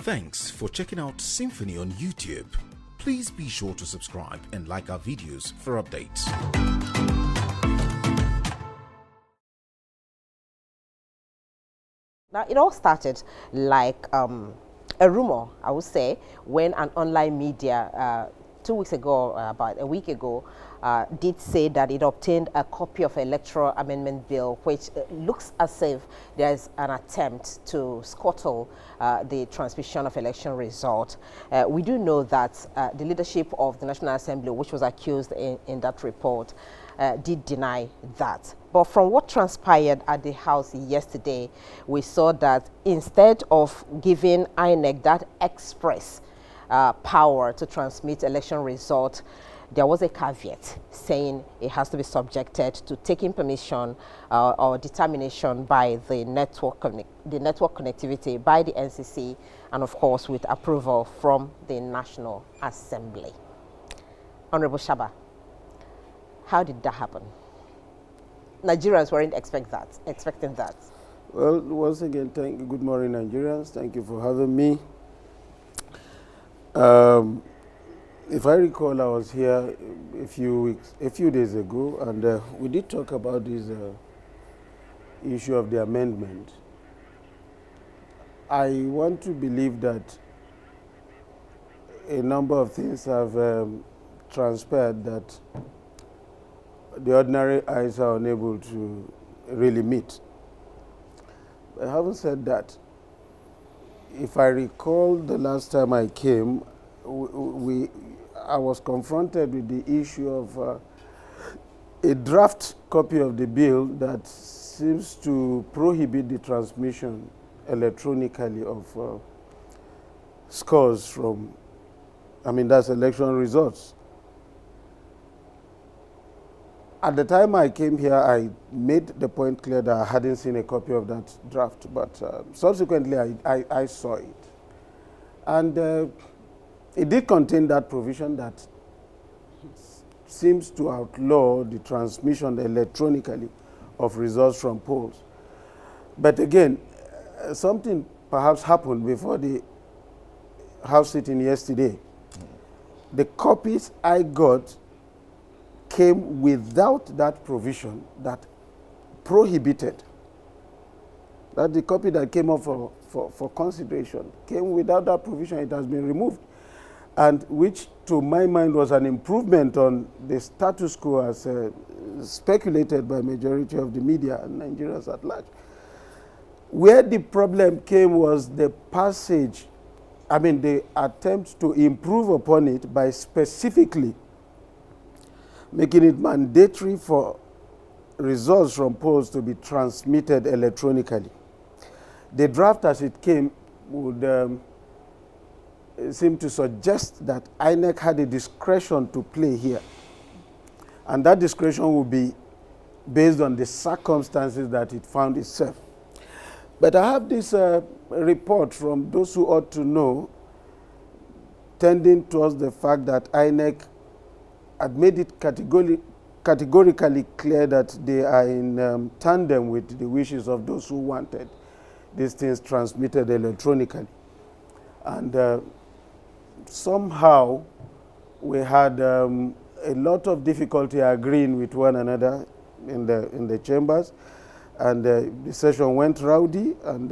Thanks for checking out SYMFONI on YouTube. Please be sure to subscribe and like our videos for updates. Now, it all started like a rumor, I would say, when an online media 2 weeks ago, about a week ago, did say that it obtained a copy of Electoral Amendment Bill, which looks as if there's an attempt to scuttle the transmission of election results. We do know that the leadership of the National Assembly, which was accused in that report, did deny that. But from what transpired at the House yesterday, we saw that instead of giving INEC that express power to transmit election results, there was a caveat saying it has to be subjected to taking permission or determination by the network connectivity by the NCC, and of course with approval from the National Assembly. Honorable Shaba, how did that happen? Nigerians weren't expecting that. Well, once again, good morning, Nigerians. Thank you for having me. If I recall, I was here a few days ago, and we did talk about this issue of the amendment. I want to believe that a number of things have transpired that the ordinary eyes are unable to really meet. But having said that, if I recall the last time I came, I was confronted with the issue of a draft copy of the bill that seems to prohibit the transmission electronically of scores from, that's election results. At the time I came here, I made the point clear that I hadn't seen a copy of that draft, but subsequently I saw it. And it did contain that provision that seems to outlaw the transmission electronically of results from polls. But again, something perhaps happened before the House sitting yesterday. The copies I got came without that provision that prohibited. That the copy that came up for consideration came without that provision. It has been removed, and which to my mind was an improvement on the status quo as speculated by majority of the media and Nigerians at large. Where the problem came was the passage, the attempt to improve upon it by specifically making it mandatory for results from polls to be transmitted electronically. The draft as it came would seem to suggest that INEC had a discretion to play here. And that discretion will be based on the circumstances that it found itself. But I have this report from those who ought to know, tending towards the fact that INEC had made it categorically clear that they are in tandem with the wishes of those who wanted these things transmitted electronically. And somehow we had a lot of difficulty agreeing with one another in the chambers, and the session went rowdy, and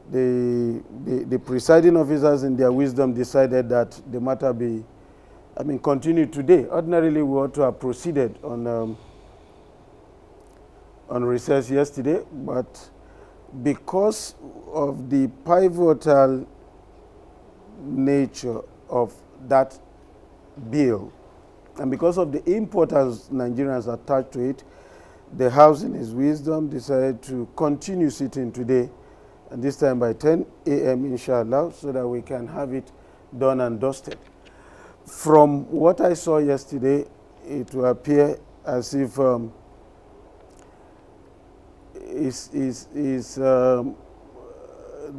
the presiding officers in their wisdom decided that the matter be continue today. Ordinarily, we ought to have proceeded on recess yesterday, but because of the pivotal nature of that bill, and because of the importance Nigerians attach to it, the House in its wisdom decided to continue sitting today, and this time by 10 a.m. inshallah, so that we can have it done and dusted. From what I saw yesterday, it will appear as if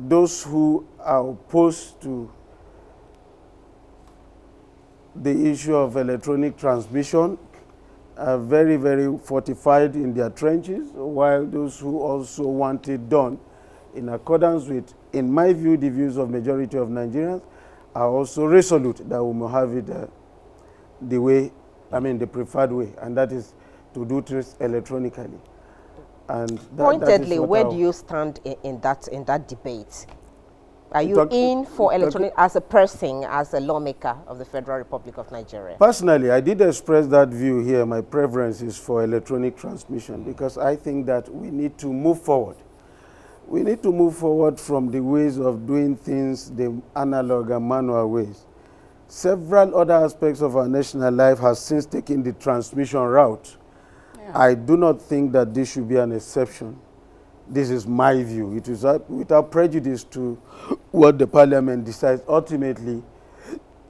those who are opposed to the issue of electronic transmission are very, very fortified in their trenches, while those who also want it done in accordance with in my view, the views of majority of Nigerians are also resolute that we will have it the way, the preferred way, and that is to do things electronically. And pointedly, where do you stand in that debate? Are you in for electronic as a person, as a lawmaker of the Federal Republic of Nigeria? Personally, I did express that view here. My preference is for electronic transmission because I think that we need to move forward. We need to move forward from the ways of doing things the analog and manual ways. Several other aspects of our national life have since taken the transmission route. Yeah. I do not think that this should be an exception. This is my view. It is without prejudice to what the parliament decides ultimately,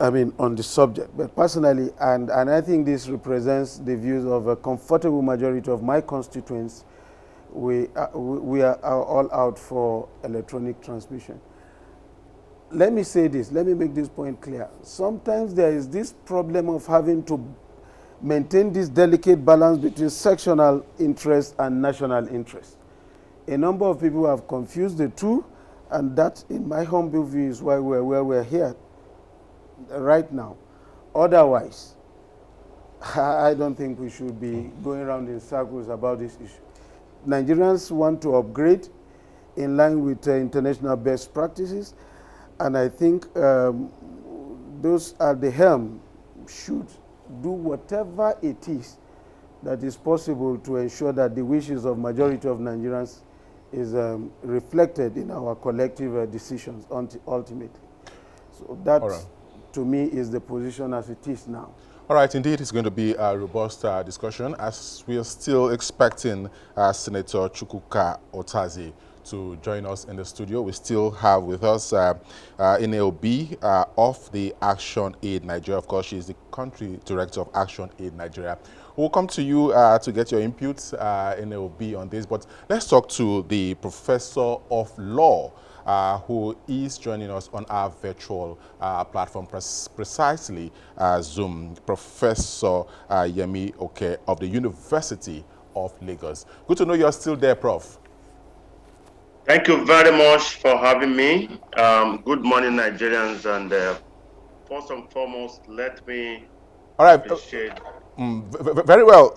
on the subject. But personally, and I think this represents the views of a comfortable majority of my constituents, we are all out for electronic transmission. Let me say this, let me make this point clear. Sometimes there is this problem of having to maintain this delicate balance between sectional interest and national interest. A number of people have confused the two, and that, in my humble view, is why we're here right now. Otherwise, I don't think we should be going around in circles about this issue. Nigerians want to upgrade in line with international best practices, and I think those at the helm should do whatever it is that is possible to ensure that the wishes of majority of Nigerians is reflected in our collective decisions ultimately. So that, to me, is the position as it is now. All right, indeed, it's going to be a robust discussion as we are still expecting Senator Chukwuka Otazi to join us in the studio. We still have with us NLB of the Action Aid Nigeria. Of course, she is the country director of Action Aid Nigeria. We'll come to you to get your input, NLB, on this. But let's talk to the professor of law who is joining us on our virtual platform, precisely Zoom, Professor Yemi Oke of the University of Lagos. Good to know you're still there, Prof. Thank you very much for having me. Good morning, Nigerians, and first and foremost, let me appreciate. Very well,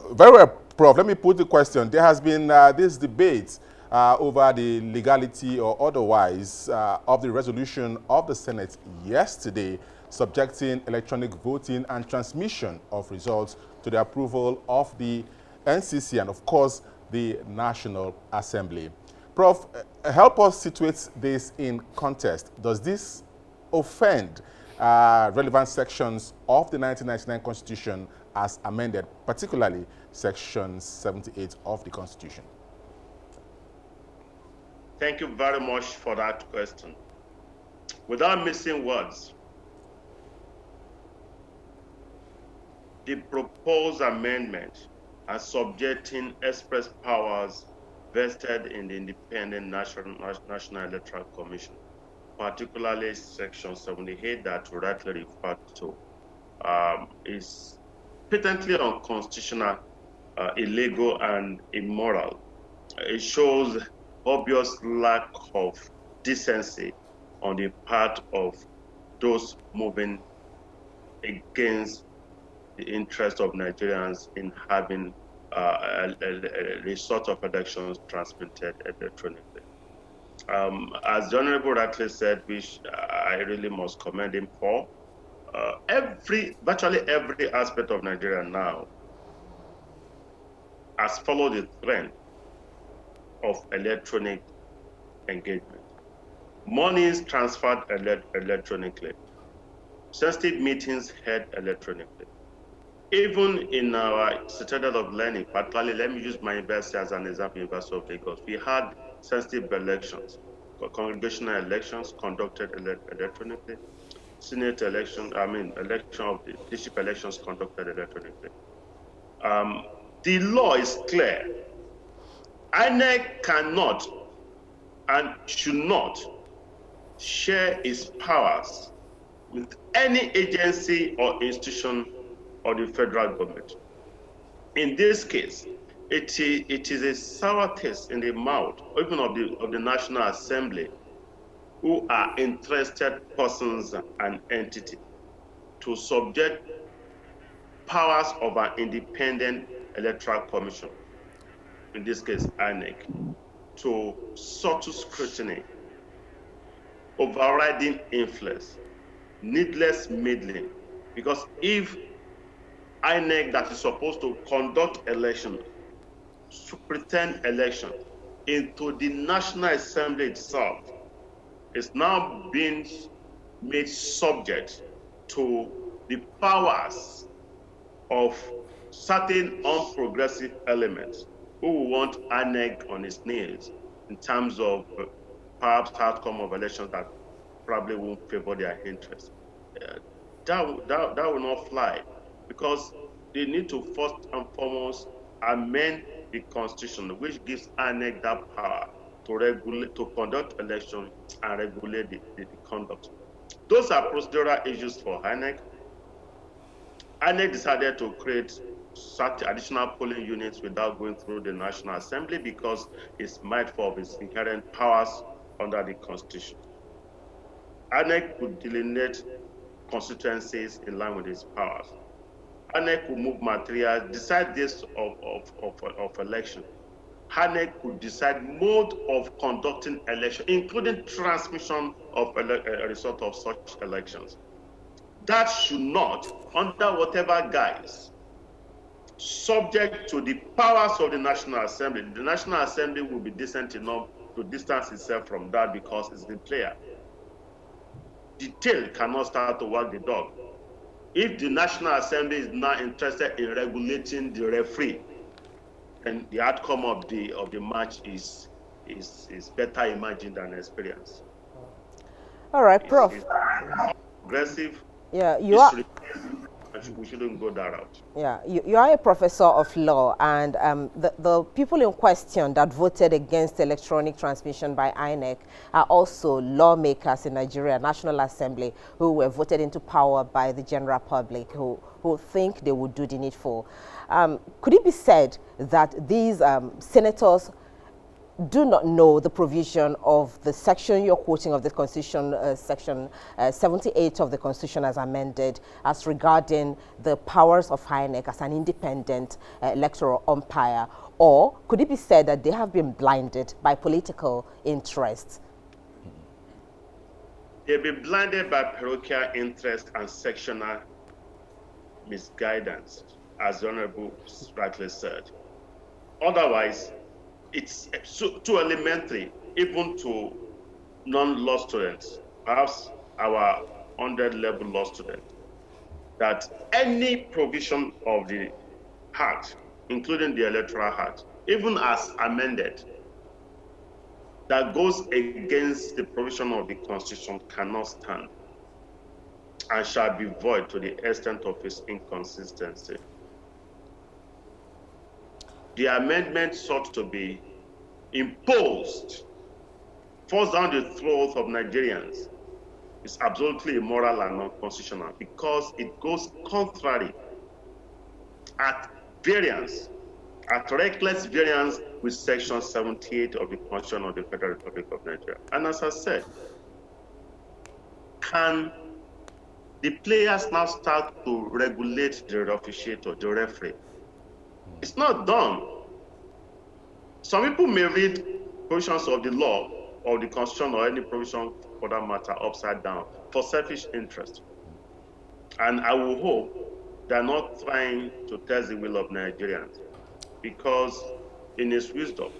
Prof. Let me put the question. There has been this debate over the legality or otherwise of the resolution of the Senate yesterday subjecting electronic voting and transmission of results to the approval of the NCC and, of course, the National Assembly. Prof, help us situate this in context. Does this offend relevant sections of the 1999 Constitution as amended, particularly Section 78 of the Constitution? Thank you very much for that question. Without missing words, the proposed amendment are subjecting express powers vested in the Independent National Electoral Commission, particularly Section 78 that we rightly referred to, is patently unconstitutional, illegal, and immoral. It shows obvious lack of decency on the part of those moving against the interest of Nigerians in having a sort of elections transmitted electronically. As the Honorable rightly said, which I really must commend him for, virtually every aspect of Nigeria now has followed the trend of electronic engagement. Money is transferred electronically. Sensitive meetings held electronically. Even in our citadel of learning, particularly, let me use my university as an example, University of Lagos, we had sensitive elections, congregational elections conducted electronically, Senate election, election of the district elections conducted electronically. The law is clear. INEC cannot and should not share its powers with any agency or institution or the federal government. In this case, it is a sour taste in the mouth, even of the National Assembly, who are interested persons and entities to subject powers of an independent electoral commission, in this case INEC, to subtle scrutiny, overriding influence, needless meddling. Because if INEC that is supposed to conduct elections, to pretend elections into the National Assembly itself, is now being made subject to the powers of certain unprogressive elements who want INEC on its knees in terms of perhaps outcome of elections that probably won't favor their interests. That will not fly, because they need to first and foremost amend the constitution, which gives INEC that power to regulate, to conduct elections and regulate the conduct. Those are procedural issues for INEC. INEC decided to create such additional polling units without going through the National Assembly because it's mindful of its inherent powers under the Constitution. INEC could delineate constituencies in line with its powers. INEC could move materials, decide dates of election. INEC could decide mode of conducting election, including transmission of a result of such elections. That should not, under whatever guise, subject to the powers of the National Assembly. The National Assembly will be decent enough to distance itself from that because it's the player. The tail cannot start to wag the dog. If the National Assembly is not interested in regulating the referee, then the outcome of the match is better imagined than experienced. All right, Prof. It's aggressive. Yeah, you are. We shouldn't go that route. Yeah, you are a professor of law, and the people in question that voted against electronic transmission by INEC are also lawmakers in Nigeria, National Assembly, who were voted into power by the general public, who think they would do the needful. Could it be said that these senators do not know the provision of the section you're quoting of the Constitution, section 78 of the Constitution as amended, as regarding the powers of INEC as an independent electoral umpire? Or could it be said that they have been blinded by political interests? They've been blinded by parochial interest and sectional misguidance, as the Honorable rightly said. Otherwise, it's too elementary, even to non-law students, perhaps our 100-level law student, that any provision of the Act, including the Electoral Act, even as amended, that goes against the provision of the Constitution cannot stand and shall be void to the extent of its inconsistency. The amendment sought to be imposed, forced down the throats of Nigerians, is absolutely immoral and unconstitutional because it goes contrary, at reckless variance with Section 78 of the Constitution of the Federal Republic of Nigeria. And as I said, can the players now start to regulate the officiator, the referee? It's not done. Some people may read provisions of the law or the Constitution or any provision for that matter upside down for selfish interest. And I will hope they're not trying to test the will of Nigerians, because in its wisdom,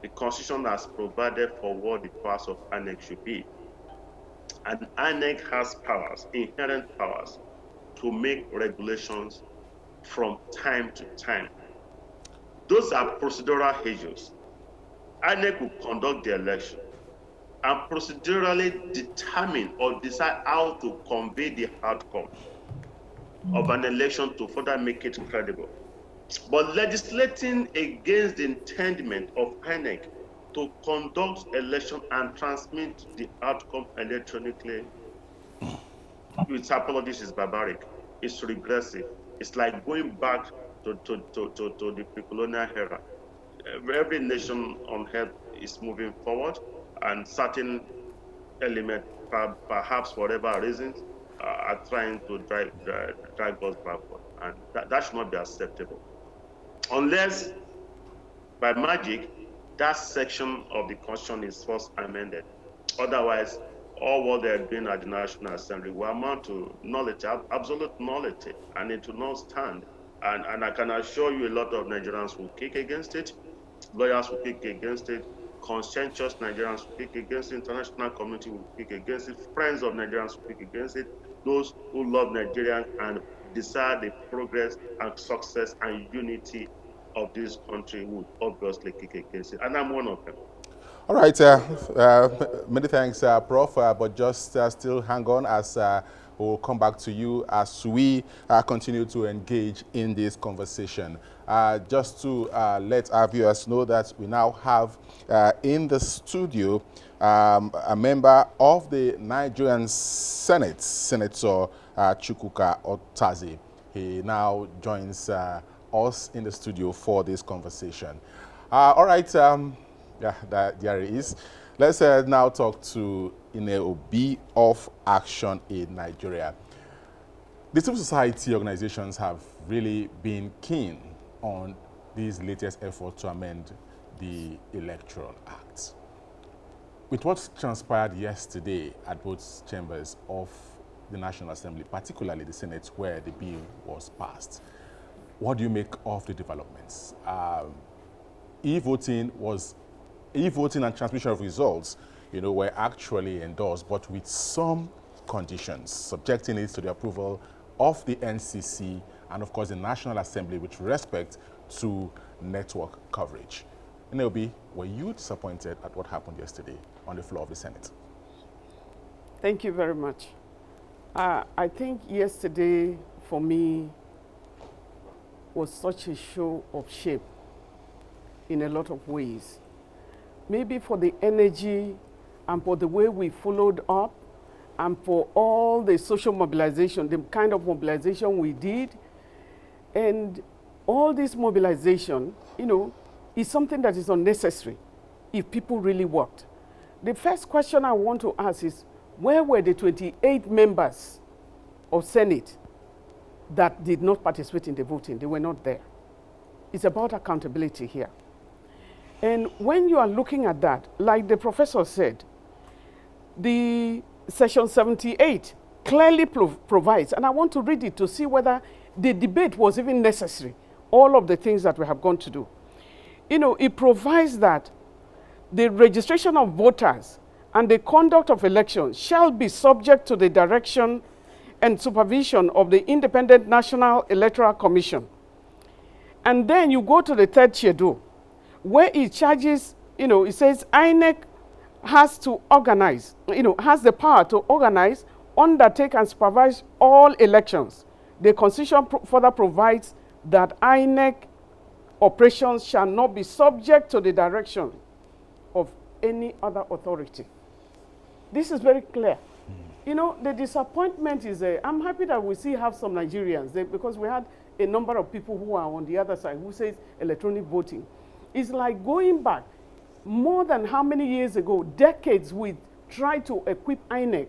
the Constitution has provided for what the powers of INEC should be. And INEC has powers, inherent powers, to make regulations from time to time. Those are procedural issues. INEC will conduct the election and procedurally determine or decide how to convey the outcome of an election to further make it credible. But legislating against the intendment of INEC to conduct election and transmit the outcome electronically, with apologies, is barbaric. It's regressive. It's like going back to the pre-colonial era. Every nation on earth is moving forward. and certain elements, perhaps for whatever reasons, are trying to drive us backward. And that should not be acceptable. Unless, by magic, that section of the Constitution is first amended. Otherwise, all what they're doing at the National Assembly will amount to nullity, absolute nullity, and it will not stand. And I can assure you a lot of Nigerians will kick against it, lawyers will kick against it, conscientious Nigerians will kick against it, international community will kick against it, friends of Nigerians will kick against it, those who love Nigeria and desire the progress and success and unity of this country would obviously kick against it. And I'm one of them. All right, many thanks, Prof. But just still hang on, as we'll come back to you as we continue to engage in this conversation. Just to let our viewers know that we now have in the studio a member of the Nigerian Senate, Senator Chukwuka Otazi. He now joins us in the studio for this conversation. All right. Yeah, there it is. Let's now talk to INEC of Action in Nigeria. The civil society organizations have really been keen on these latest efforts to amend the Electoral Act. With what transpired yesterday at both chambers of the National Assembly, particularly the Senate where the bill was passed, what do you make of the developments? E-voting and transmission of results, were actually endorsed, but with some conditions, subjecting it to the approval of the NCC and, of course, the National Assembly with respect to network coverage. NLB, were you disappointed at what happened yesterday on the floor of the Senate? Thank you very much. I think yesterday, for me, was such a show of shame in a lot of ways. Maybe for the energy and for the way we followed up and for all the social mobilization, the kind of mobilization we did. And all this mobilization, is something that is unnecessary if people really worked. The first question I want to ask is, where were the 28 members of Senate that did not participate in the voting? They were not there. It's about accountability here. And when you are looking at that, like the professor said, the section 78 clearly provides, and I want to read it to see whether the debate was even necessary, all of the things that we have gone to do. It provides that the registration of voters and the conduct of elections shall be subject to the direction and supervision of the Independent National Electoral Commission. And then you go to the third schedule, where it charges, it says INEC has to organize, has the power to organize, undertake, and supervise all elections. The Constitution further provides that INEC operations shall not be subject to the direction of any other authority. This is very clear. The disappointment is, I'm happy that we still have some Nigerians, because we had a number of people who are on the other side who says electronic voting. It's like going back more than how many years ago, decades, we tried to equip INEC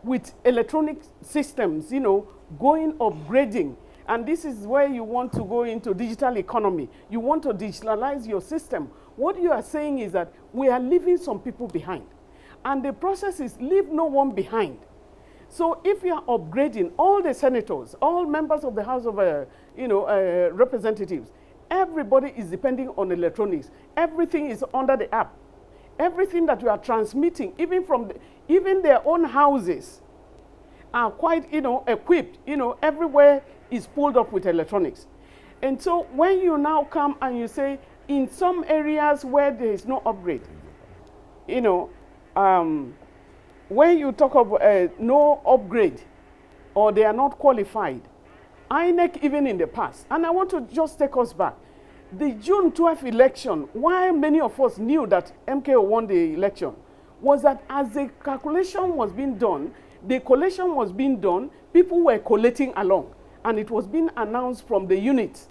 with electronic systems, upgrading. And this is where you want to go into digital economy. You want to digitalize your system. What you are saying is that we are leaving some people behind. And the process is leave no one behind. So if you are upgrading all the senators, all members of the House of Representatives, everybody is depending on electronics. Everything is under the app. Everything that we are transmitting, even their own houses, are quite, equipped. Everywhere is pulled up with electronics. And so when you now come and you say, in some areas where there is no upgrade, when you talk of no upgrade or they are not qualified, INEC even in the past, and I want to just take us back, the June 12th election, why many of us knew that MKO won the election, was that as the calculation was being done, the collation was being done, people were collating along, and it was being announced from the unit.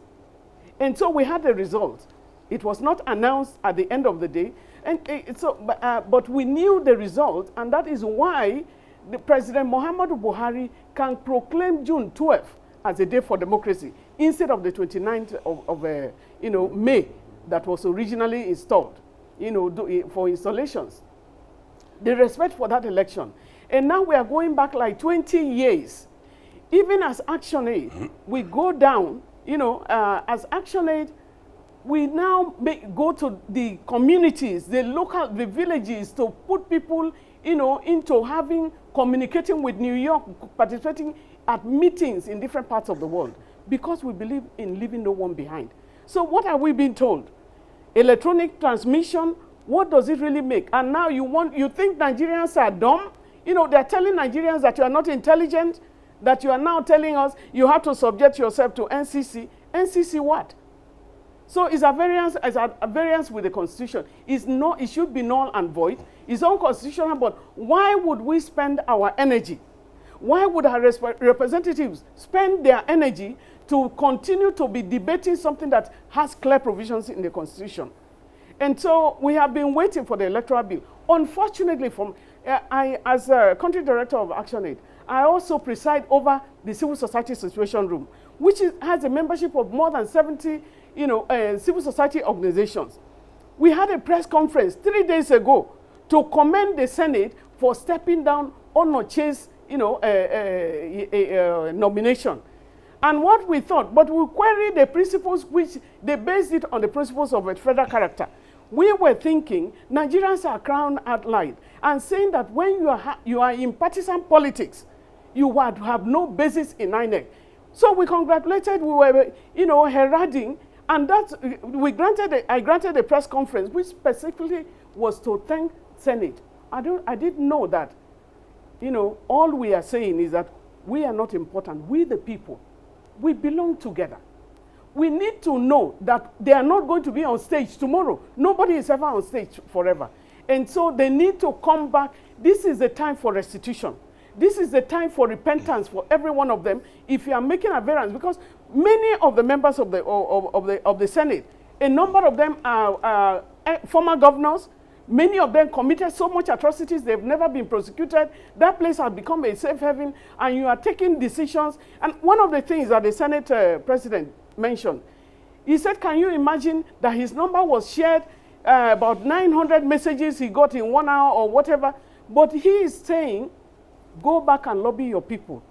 And so we had the result. It was not announced at the end of the day. And but we knew the result, and that is why the President Muhammadu Buhari can proclaim June 12th as a day for democracy instead of the 29th of May that was originally installed, for installations. The respect for that election. And now we are going back like 20 years. Even as ActionAid, we go down, as ActionAid, we now go to the communities, the villages, to put people, into communicating with New York, participating at meetings in different parts of the world, because we believe in leaving no one behind. So what are we being told? Electronic transmission, what does it really make? And now you think Nigerians are dumb? They're telling Nigerians that you are not intelligent, that you are now telling us you have to subject yourself to NCC. NCC what? So it's a variance with the Constitution. It should be null and void. It's unconstitutional, but why would we spend our energy? Why would our representatives spend their energy to continue to be debating something that has clear provisions in the Constitution? And so we have been waiting for the electoral bill. Unfortunately, as a country director of ActionAid, I also preside over the civil society situation room, which has a membership of more than 70 civil society organizations. We had a press conference 3 days ago to commend the Senate for stepping down on Onoche's nomination. And what we thought, but we queried the principles which they based it on the principles of a federal character. We were thinking Nigerians are crown outlined and saying that when you are in partisan politics, you would have no basis in INEC. So we congratulated, we were, heralding, and I granted a press conference which specifically was to thank Senate. I didn't know that, all we are saying is that we are not important. We the people, we belong together. We need to know that they are not going to be on stage tomorrow. Nobody is ever on stage forever. And so they need to come back. This is the time for restitution. This is the time for repentance for every one of them. If you are making a variance, because many of the members of the Senate, a number of them are former governors. Many of them committed so much atrocities, they've never been prosecuted. That place has become a safe haven, and you are taking decisions. And one of the things that the Senate president mentioned, he said, can you imagine that his number was shared, about 900 messages he got in 1 hour or whatever, but he is saying, go back and lobby your people,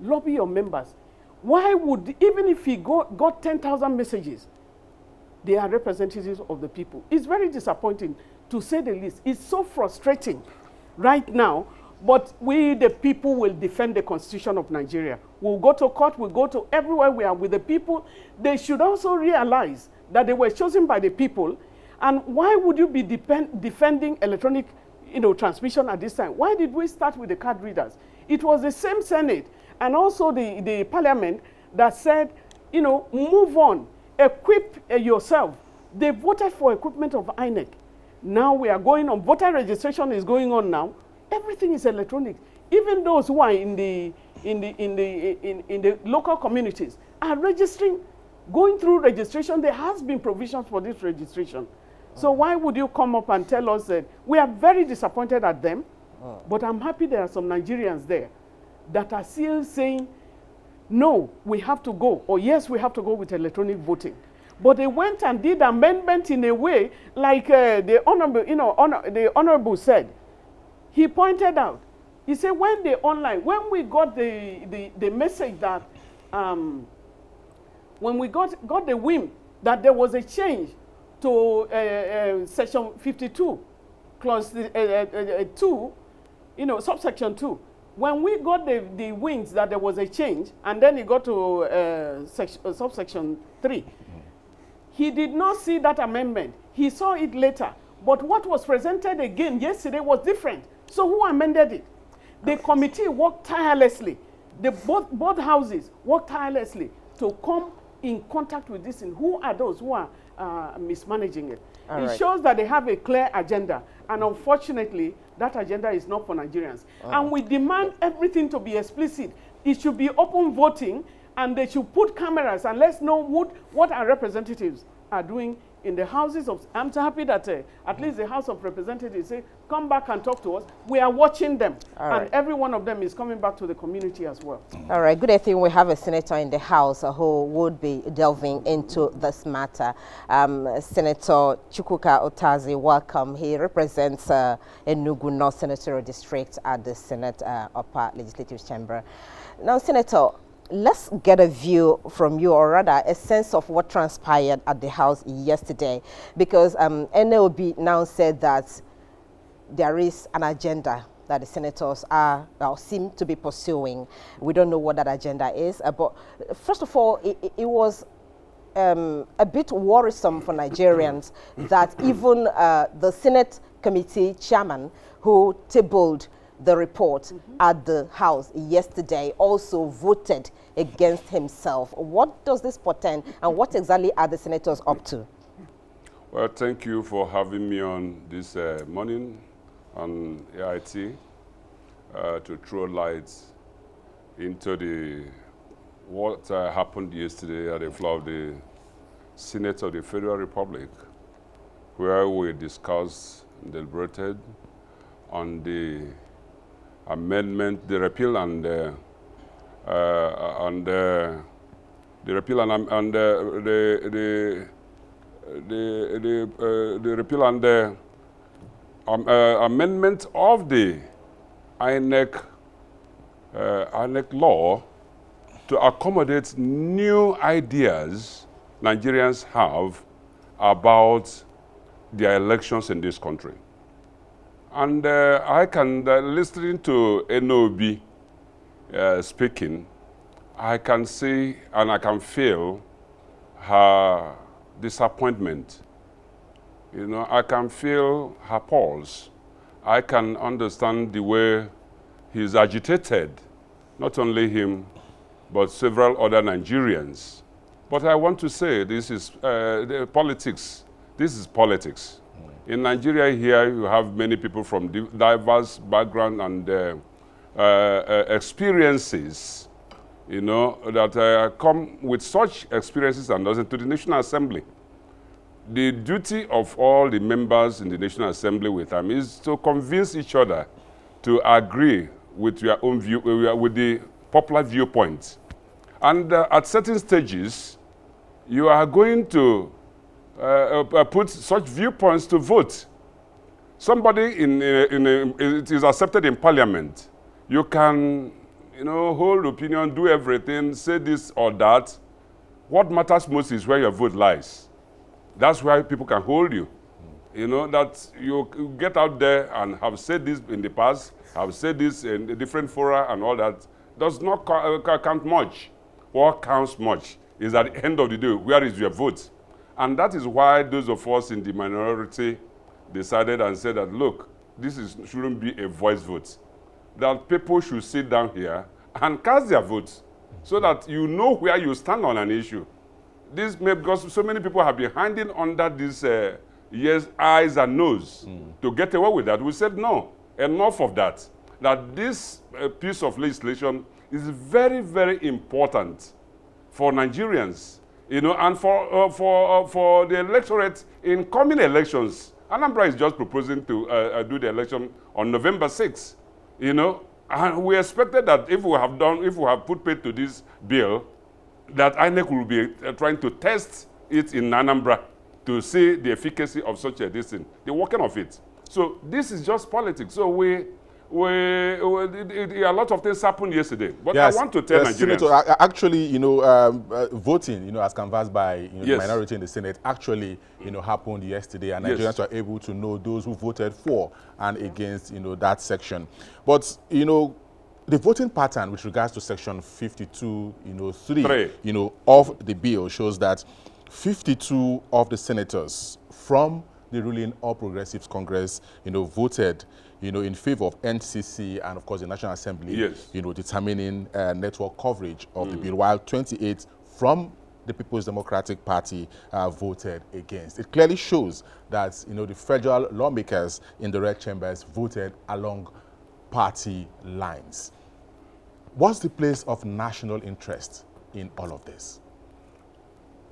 lobby your members. Why would, even if he got 10,000 messages, they are representatives of the people. It's very disappointing, to say the least. It's so frustrating right now, but we, the people, will defend the Constitution of Nigeria. We'll go to court, we'll go to everywhere we are with the people. They should also realize that they were chosen by the people. And why would you be defending electronic transmission at this time? Why did we start with the card readers? It was the same Senate and also the Parliament that said, move on, equip yourself. They voted for equipment of INEC. Now we are going on, voter registration is going on now. Everything is electronic. Even those who are in the local communities are registering, going through registration. There has been provisions for this registration. So why would you come up and tell us that? We are very disappointed at them, but I'm happy there are some Nigerians there that are still saying, no, we have to go, or yes, we have to go with electronic voting. But they went and did amendment in a way, like the honorable said. He pointed out, he said, when we got the message that, when we got the whim that there was a change to section 52, clause 2, subsection 2. When we got the winds that there was a change, and then he got to subsection 3, he did not see that amendment. He saw it later. But what was presented again yesterday was different. So who amended it? The committee worked tirelessly. Both houses worked tirelessly to come in contact with this thing. Who are those who are mismanaging it? It shows that they have a clear agenda. And unfortunately, that agenda is not for Nigerians. And we demand everything to be explicit. It should be open voting, and they should put cameras and let's know what our representatives are doing in the houses of, I'm so happy that at least the House of Representatives say, come back and talk to us. We are watching them. And every one of them is coming back to the community as well. All right, good thing we have a senator in the House who would be delving into this matter. Senator Chukwuka Otazi, welcome. He represents Enugu North Senatorial District at the Senate Upper Legislative Chamber. Now, Senator, let's get a view from you, or rather a sense of what transpired at the House yesterday, because NLB now said that there is an agenda that the senators are or seem to be pursuing. We don't know what that agenda is, but first of all, it was a bit worrisome for Nigerians that even the Senate committee chairman who tabled the report at the House yesterday also voted against himself. What does this portend, and what exactly are the senators up to? Well, thank you for having me on this morning on AIT to throw light into what happened yesterday at the floor of the Senate of the Federal Republic, where we discussed and deliberated on the amendment, the repeal and the repeal and the repeal and the amendment of the INEC law to accommodate new ideas Nigerians have about their elections in this country. And I can, listening to NOB speaking, I can see and I can feel her disappointment. You know, I can feel her pulse. I can understand the way he's agitated, not only him, but several other Nigerians. But I want to say this is politics. This is politics. In Nigeria here, you have many people from diverse background and experiences, you know, that come with such experiences and doesn't to the National Assembly. The duty of all the members in the National Assembly with them is to convince each other to agree with your own view, with the popular viewpoint. And at certain stages, you are going to put such viewpoints to vote. Somebody it is accepted in Parliament. You can, you know, hold opinion, do everything, say this or that. What matters most is where your vote lies. That's why people can hold you. You know, that you get out there and have said this in the past, have said this in the different fora and all that, does not count much. What counts much is at the end of the day, where is your vote? And that is why those of us in the minority decided and said that, look, this shouldn't be a voice vote. That people should sit down here and cast their votes so that you know where you stand on an issue. This may, because so many people have been hiding under this yes, eyes and nose to get away with that. We said, no, enough of that. That this piece of legislation is very, very important for Nigerians, you know, and for the electorate in coming elections. Anambra is just proposing to do the election on November 6th, you know, and we expected that if we have put paid to this bill, that INEC will be trying to test it in Anambra to see the efficacy of such a thing, the working of it. So this is just politics. So a lot of things happened yesterday, but yes, I want to tell Nigerians. Senator, actually, you know, voting, you know, as canvassed by yes, the minority in the Senate, actually, you know, happened yesterday, and Nigerians yes, were able to know those who voted for and against, you know, that section. But, you know, the voting pattern with regards to section 52, you know, 3, you know, of the bill shows that 52 of the senators from the ruling All Progressives Congress, you know, voted, you know, in favor of NCC and, of course, the National Assembly, yes, you know, determining network coverage of the bill, while 28 from the People's Democratic Party voted against. It clearly shows that, you know, the federal lawmakers in the red chambers voted along party lines. What's the place of national interest in all of this?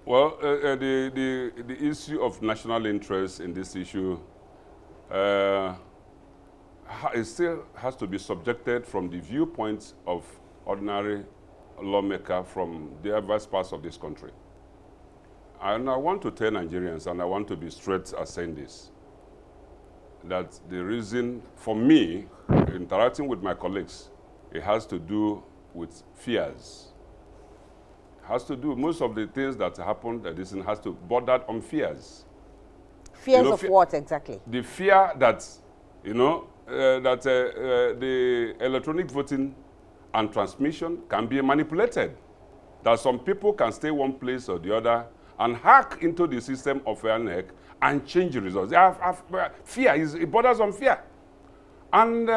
Well, the issue of national interest in this issue it still has to be subjected from the viewpoints of ordinary lawmaker from the diverse parts of this country. And I want to tell Nigerians, and I want to be straight as saying this, that the reason for me interacting with my colleagues, it has to do with fears. It has to do, most of the things that happened, this has to border on fears. Fears of what exactly? The fear that, the electronic voting and transmission can be manipulated. That some people can stay one place or the other and hack into the system of INEC and change the results. They have fear, it borders on fear. And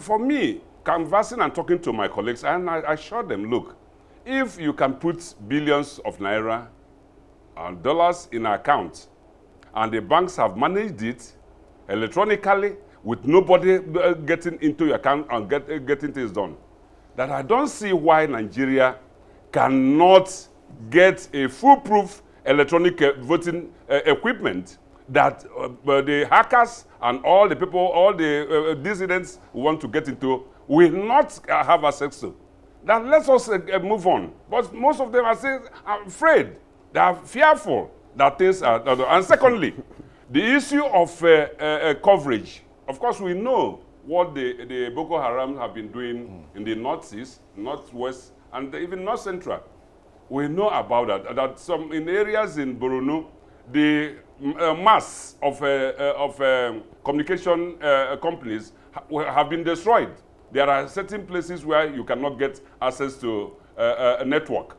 for me, canvassing and talking to my colleagues, and I showed them, look, if you can put billions of naira and dollars in an account, and the banks have managed it electronically with nobody getting into your account and getting things done, that I don't see why Nigeria cannot get a foolproof electronic voting equipment that the hackers and all the people, all the dissidents who want to get into will not have access to. Then let us move on. But most of them are afraid. They are fearful that things are. And secondly, the issue of coverage. Of course, we know what the Boko Haram have been doing in the northeast, northwest, and even north central. We know about that. That some in areas in Borno, the mass of communication companies have been destroyed. There are certain places where you cannot get access to a network.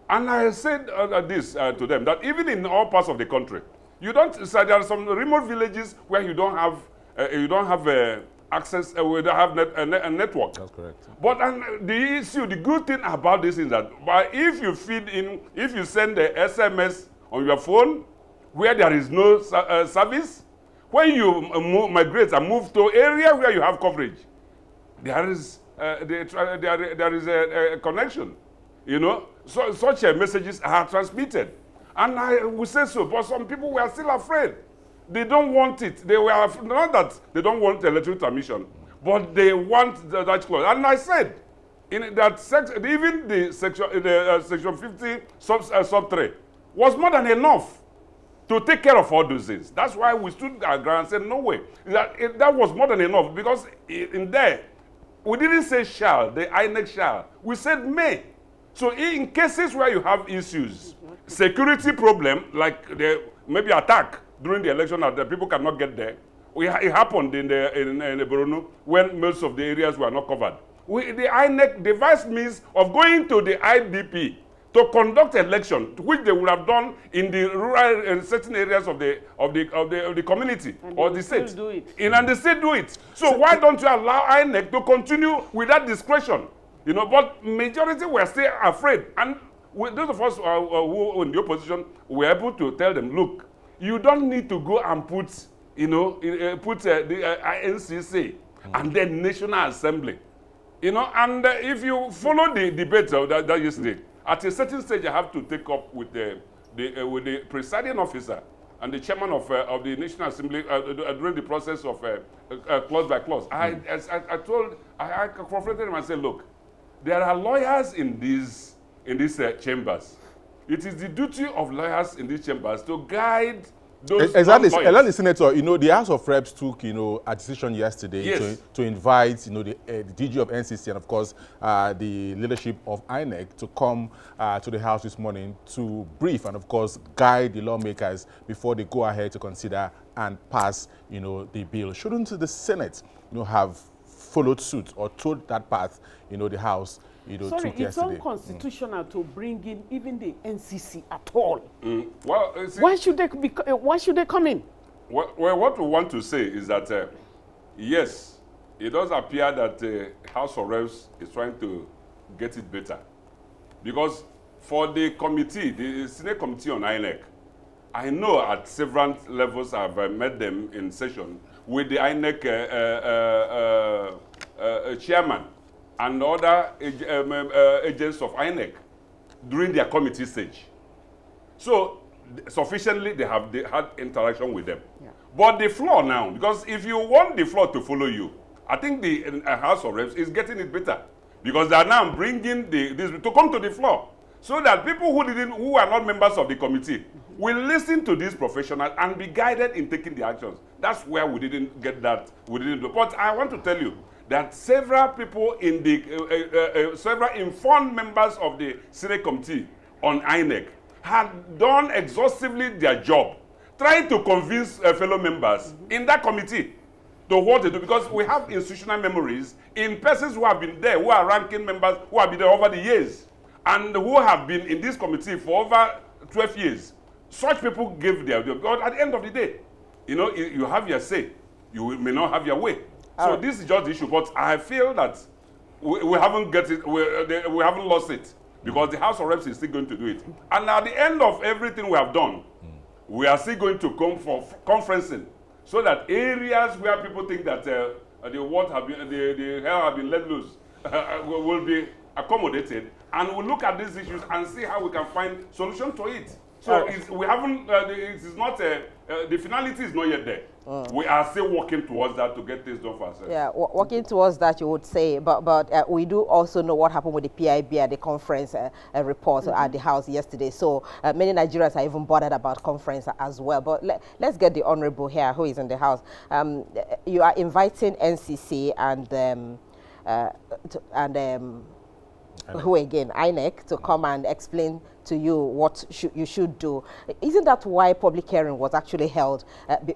And I said this to them, that even in all parts of the country, you don't. So there are some remote villages where you don't have access. We don't have a network. That's correct. But the issue, the good thing about this is that, if you feed in, if you send the SMS on your phone where there is no service, when you migrate and move to area where you have coverage, there is a connection. So such messages are transmitted. And I would say so, but some people were still afraid. They don't want it. They were not that they don't want electronic transmission, but they want that clause. And I said, in that section, even the section 50 sub 3 was more than enough to take care of all those things. That's why we stood our ground and said, no way. That was more than enough, because in there, we didn't say shall, the INEC shall. We said may. So in cases where you have issues, security problem, like maybe attack during the election that the people cannot get there, it happened in the Borno when most of the areas were not covered. The INEC devised means of going to the IDP to conduct election, which they would have done in the rural and certain areas of the community and or the state. And they still do it. So why don't you allow INEC to continue with that discretion? But majority were still afraid. And those of us who are in the opposition were able to tell them, look, you don't need to go and put the NCC and then National Assembly. And if you follow the debate of that yesterday, at a certain stage, I have to take up with the presiding officer and the chairman of the National Assembly during the process of clause by clause. I confronted him and said, look, there are lawyers in these chambers. It is the duty of lawyers in these chambers to guide those exactly, Senator. The House of Reps took a decision yesterday, yes, to invite the DG of NCC and of course the leadership of INEC to come to the House this morning to brief and of course guide the lawmakers before they go ahead to consider and pass the bill. Shouldn't the Senate have followed suit or told that path the House Sorry, took it's yesterday? unconstitutional to bring in even the NCC at all. Well, why should they come in? Well, what we want to say is that yes, it does appear that the House of Reps is trying to get it better, because for the committee, the Senate Committee on INEC, I know at several levels I've met them in session with the INEC chairman and other agents of INEC during their committee stage. So sufficiently they had interaction with them. Yeah. But the floor now, because if you want the floor to follow you, I think the House of Reps is getting it better, because they are now bringing this to come to the floor, so that people who are not members of the committee will listen to these professionals and be guided in taking the actions. That's where we didn't get that. We didn't do. But I want to tell you that several people in the several informed members of the Senate Committee on INEC had done exhaustively their job, trying to convince fellow members in that committee to what they do, because we have institutional memories in persons who have been there, who are ranking members, who have been there over the years, and who have been in this committee for over 12 years. Such people gave their job. But at the end of the day, you know, you have your say. You may not have your way. So this is just the issue. But I feel that we haven't get it. We haven't lost it, because the House of Reps is still going to do it. And at the end of everything we have done, we are still going to come for conferencing, so that areas where people think that the hell have been let loose will be accommodated, and we'll look at these issues and see how we can find solution to it. So we haven't. It is not. The finality is not yet there. We are still working towards that to get things done for ourselves. Yeah, working towards that, you would say. But we do also know what happened with the PIB at the conference report at the House yesterday. So many Nigerians are even bothered about conference as well. But let's get the Honorable here, who is in the House. You are inviting NCC and who again, INEC, to come and explain to you what you should do. Isn't that why public hearing was actually held,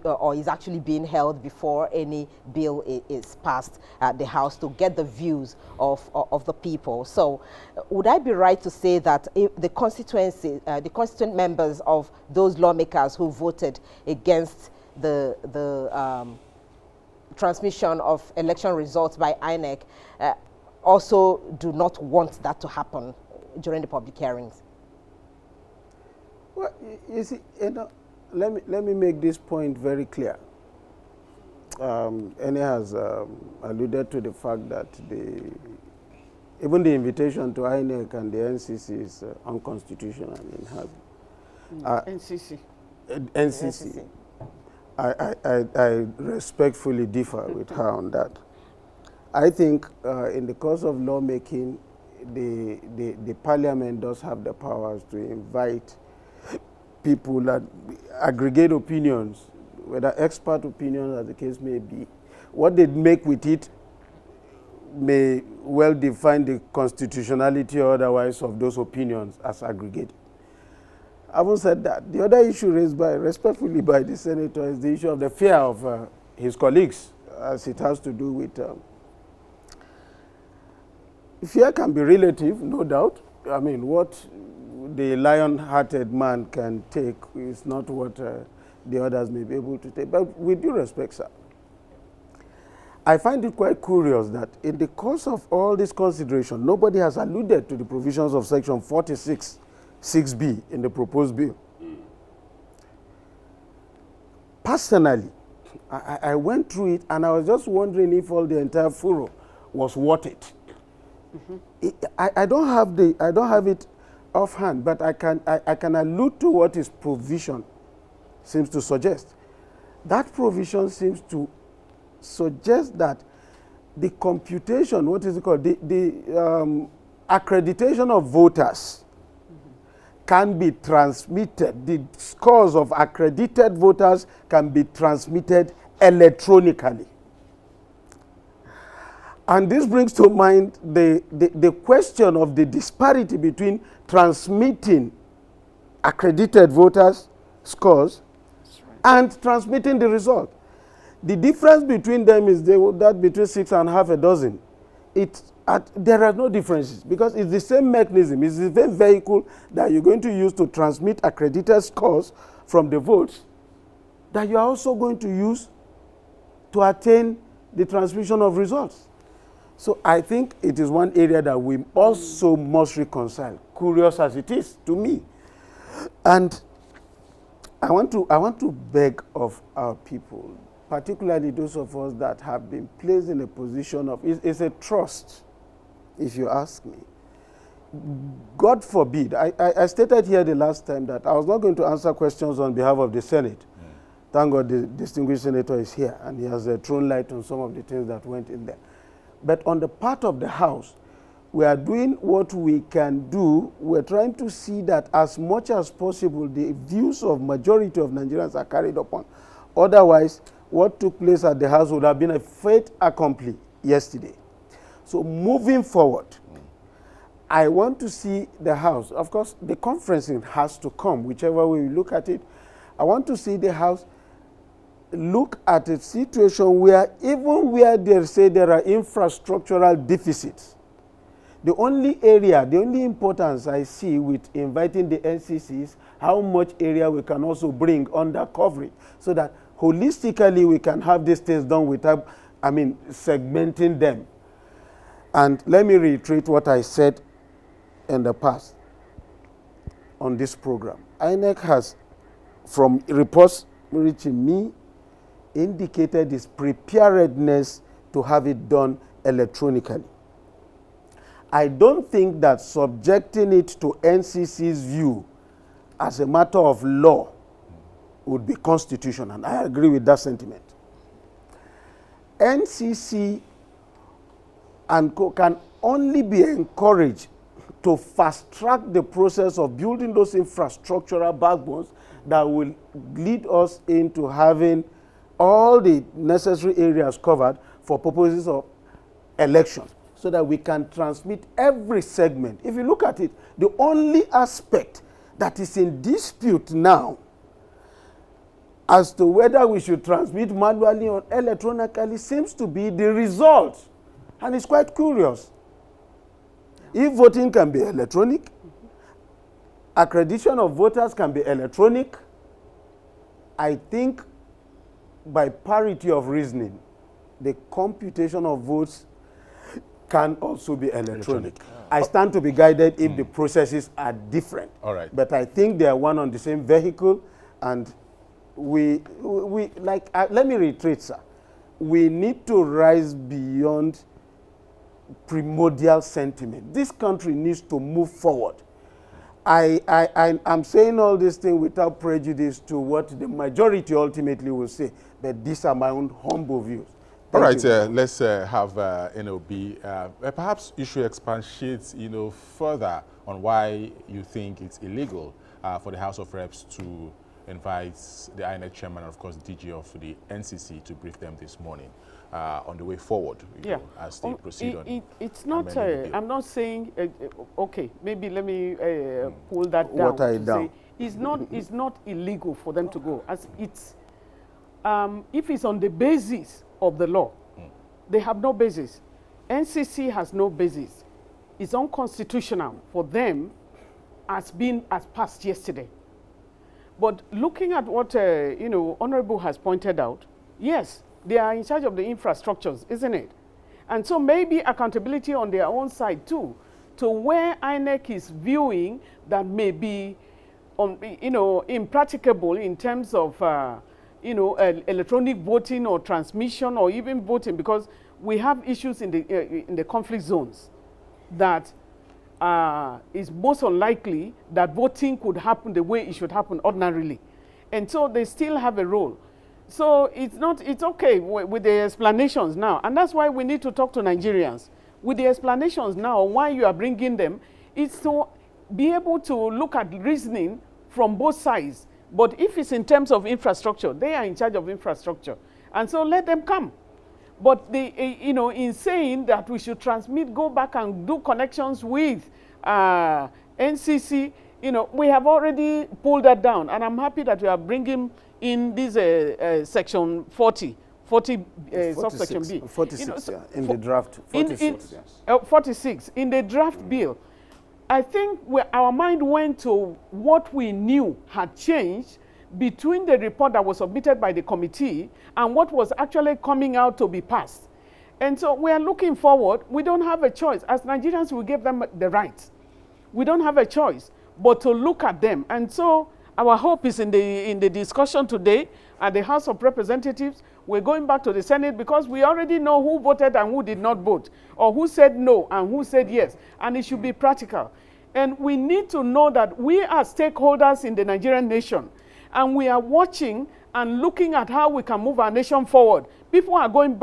or is actually being held before any bill is passed at the House, to get the views of the people? So would I be right to say that if the constituent members of those lawmakers who voted against the transmission of election results by INEC also do not want that to happen during the public hearings? Well, you see, let me make this point very clear. Ene has alluded to the fact that even the invitation to INEC and the NCC is unconstitutional in having. NCC. I respectfully differ with her on that. I think in the course of lawmaking, the parliament does have the powers to invite people that aggregate opinions, whether expert opinions as the case may be. What they make with it may well define the constitutionality or otherwise of those opinions as aggregated. Having said that, the other issue raised respectfully by the senator is the issue of the fear of his colleagues, as it has to do with fear can be relative, no doubt. I mean, what the lion-hearted man can take is not what the others may be able to take. But with due respect, sir, I find it quite curious that in the course of all this consideration, nobody has alluded to the provisions of Section 46, 6B in the proposed bill. Personally, I went through it and I was just wondering if all the entire furrow was worth it. I don't have it offhand, but I can allude to what his provision seems to suggest. That provision seems to suggest that the computation, what is it called, the accreditation of voters can be transmitted. The scores of accredited voters can be transmitted electronically. And this brings to mind the question of the disparity between transmitting accredited voters' scores and transmitting the result. The difference between them is that between 6 and half a dozen. There are no differences because it's the same mechanism, it's the same vehicle that you're going to use to transmit accredited scores from the votes that you are also going to use to attain the transmission of results. So I think it is one area that we also must reconcile, curious as it is to me. And I want to beg of our people, particularly those of us that have been placed in a position of, it's a trust, if you ask me. God forbid, I stated here the last time that I was not going to answer questions on behalf of the Senate. Thank God the distinguished senator is here and he has thrown light on some of the things that went in there. But on the part of the House, we are doing what we can do. We're trying to see that as much as possible, the views of majority of Nigerians are carried upon. Otherwise, what took place at the House would have been a fait accompli yesterday. So moving forward, I want to see the House. Of course, the conferencing has to come, whichever way we look at it. I want to see the House look at a situation where even where they say there are infrastructural deficits, the only area, the only importance I see with inviting the NCC is how much area we can also bring under coverage so that holistically we can have these things done without, segmenting them. And let me reiterate what I said in the past on this program. INEC has, from reports reaching me, indicated its preparedness to have it done electronically. I don't think that subjecting it to NCC's view as a matter of law would be constitutional. I agree with that sentiment. NCC and co can only be encouraged to fast-track the process of building those infrastructural backbones that will lead us into having all the necessary areas covered for purposes of election, so that we can transmit every segment. If you look at it, the only aspect that is in dispute now as to whether we should transmit manually or electronically seems to be the result. And it's quite curious. If voting can be electronic, accreditation of voters can be electronic, I think by parity of reasoning, the computation of votes can also be electronic. I stand to be guided if the processes are different. All right. But I think they are one on the same vehicle, and let me reiterate, sir. We need to rise beyond primordial sentiment. This country needs to move forward. I'm saying all this thing without prejudice to what the majority ultimately will say, but these are my own humble views. All right, let's have NOB. Perhaps you should expatiate, further on why you think it's illegal for the House of Reps to invite the INEC chairman and, of course, DG of the NCC to brief them this morning on the way forward, as they proceed on. It's not, I'm not saying, okay, maybe let me pull that down. What I down? It's not illegal for them to go. As it's, if it's on the basis of the law, they have no basis. NCC has no basis. It's unconstitutional for them as passed yesterday. But looking at what Honorable has pointed out, yes, they are in charge of the infrastructures, isn't it? And so maybe accountability on their own side too, to where INEC is viewing that may be, impracticable in terms of, electronic voting or transmission or even voting, because we have issues in the conflict zones that is most unlikely that voting could happen the way it should happen ordinarily. And so they still have a role. So it's okay with the explanations now. And that's why we need to talk to Nigerians. With the explanations now, why you are bringing them, it's to be able to look at reasoning from both sides. But if it's in terms of infrastructure, they are in charge of infrastructure. And so let them come. But in saying that we should transmit, go back and do connections with NCC, we have already pulled that down. And I'm happy that we are bringing in this section 40 subsection B. 46, in the draft. 46, yes. 46, in the draft bill. I think our mind went to what we knew had changed between the report that was submitted by the committee and what was actually coming out to be passed. And so we are looking forward. We don't have a choice. As Nigerians, we give them the right. We don't have a choice but to look at them. And so our hope is in the discussion today at the House of Representatives, we're going back to the Senate because we already know who voted and who did not vote, or who said no and who said yes, and it should be practical. And we need to know that we are stakeholders in the Nigerian nation, and we are watching and looking at how we can move our nation forward. People are going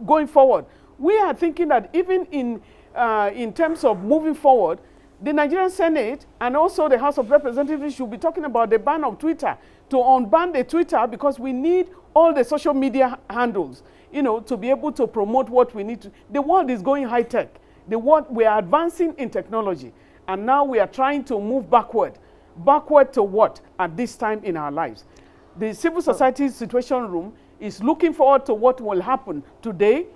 going forward. We are thinking that even in terms of moving forward, the Nigerian Senate and also the House of Representatives should be talking about the ban of Twitter, to unban the Twitter, because we need all the social media handles, you know, to be able to promote what we need to. The world is going high tech. The world, we are advancing in technology, and now we are trying to move backward. Backward to what at this time in our lives? The civil society situation room is looking forward to what will happen today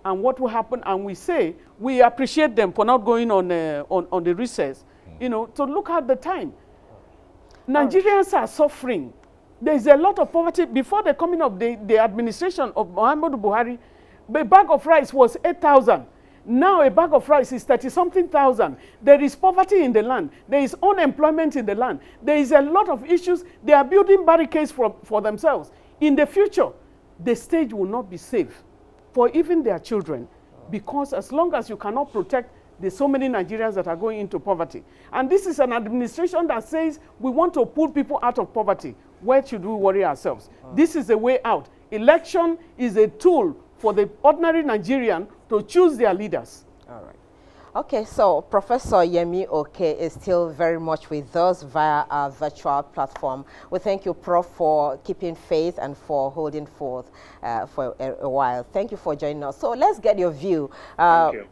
and what will happen, and we say we appreciate them for not going on the recess, you know, to look at the time. Nigerians are suffering. There is a lot of poverty. Before the coming of the administration of Muhammadu Buhari, a bag of rice was 8,000. Now a bag of rice is 30-something thousand. There is poverty in the land. There is unemployment in the land. There is a lot of issues. They are building barricades for themselves. In the future, the stage will not be safe for even their children, because as long as you cannot protect the so many Nigerians that are going into poverty. And this is an administration that says we want to pull people out of poverty. Where should we worry ourselves? This is the way out. Election is a tool for the ordinary Nigerian to choose their leaders. All right. Okay, so Professor Yemi Oke is still very much with us via our virtual platform. We thank you, Prof, for keeping faith and for holding forth for a while. Thank you for joining us. So let's get your view. Thank you.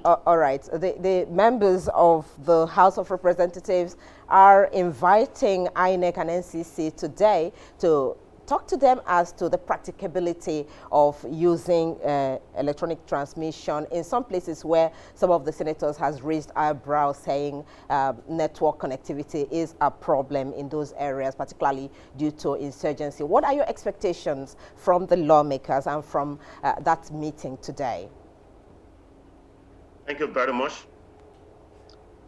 All right. The members of the House of Representatives are inviting INEC and NCC today to talk to them as to the practicability of using electronic transmission in some places where some of the senators has raised eyebrows, saying network connectivity is a problem in those areas, particularly due to insurgency. What are your expectations from the lawmakers and from that meeting today? Thank you very much.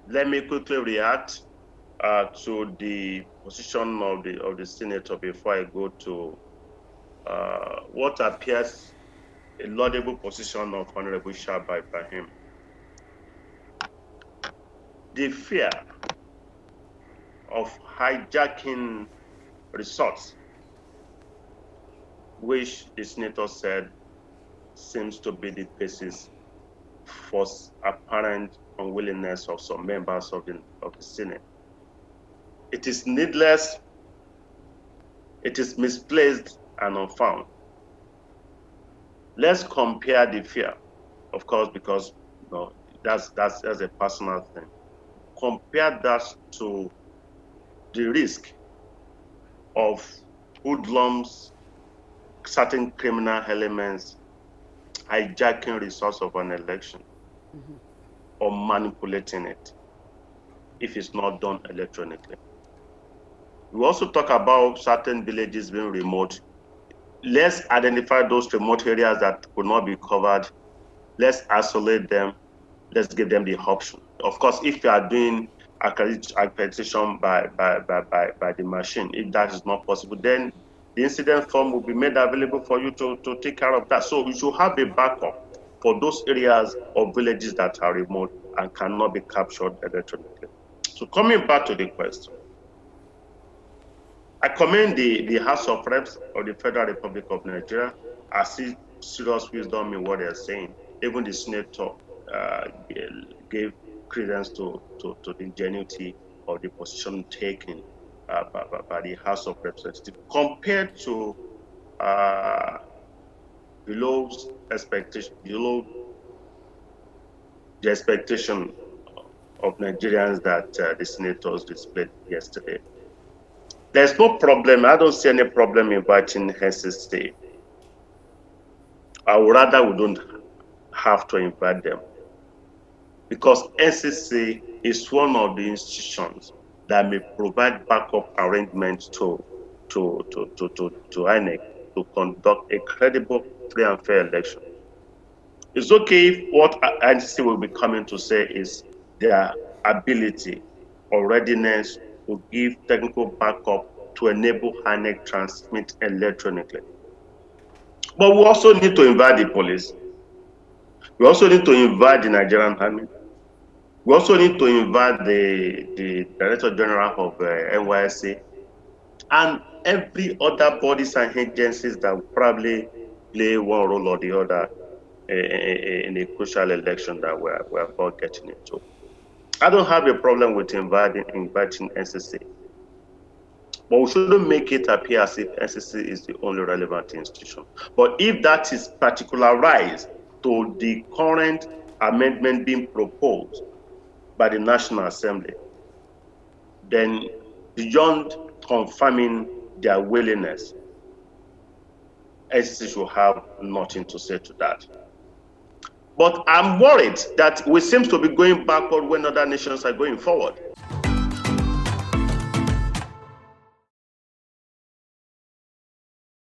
Let me quickly react to the position of the senator before I go to what appears a laudable position of Honorable Sabi Ibrahim. The fear of hijacking resource, which the senator said seems to be the basis for apparent unwillingness of some members of the Senate. It is needless, it is misplaced and unfound. Let's compare the fear, of course, because you know, that's a personal thing. Compare that to the risk of hoodlums, certain criminal elements hijacking resource of an election or manipulating it if it's not done electronically. We also talk about certain villages being remote. Let's identify those remote areas that could not be covered. Let's isolate them. Let's give them the option. Of course, if you are doing accreditation by the machine, if that is not possible, then the incident form will be made available for you to take care of that. So you should have a backup for those areas or villages that are remote and cannot be captured electronically. So coming back to the question, I commend the House of Reps of the Federal Republic of Nigeria. I see serious wisdom in what they're saying. Even the senator gave credence to the ingenuity of the position taken by the House of Representatives compared to below the expectation of Nigerians that the senators displayed yesterday. There's no problem. I don't see any problem inviting NCC. I would rather we don't have to invite them, because NCC is one of the institutions that may provide backup arrangements to INEC to conduct a credible, free and fair election. It's okay if what NCC will be coming to say is their ability or readiness to give technical backup to enable INEC transmit electronically. But we also need to invite the police. We also need to invite the Nigerian Army. We also need to invite the Director General of NYSC and every other bodies and agencies that will probably play one role or the other in a crucial election that we're about getting into. I don't have a problem with inviting NCC, but we shouldn't make it appear as if NCC is the only relevant institution. But if that is particularized to the current amendment being proposed by the National Assembly, then beyond confirming their willingness, NCC should have nothing to say to that. But I'm worried that we seem to be going backward when other nations are going forward.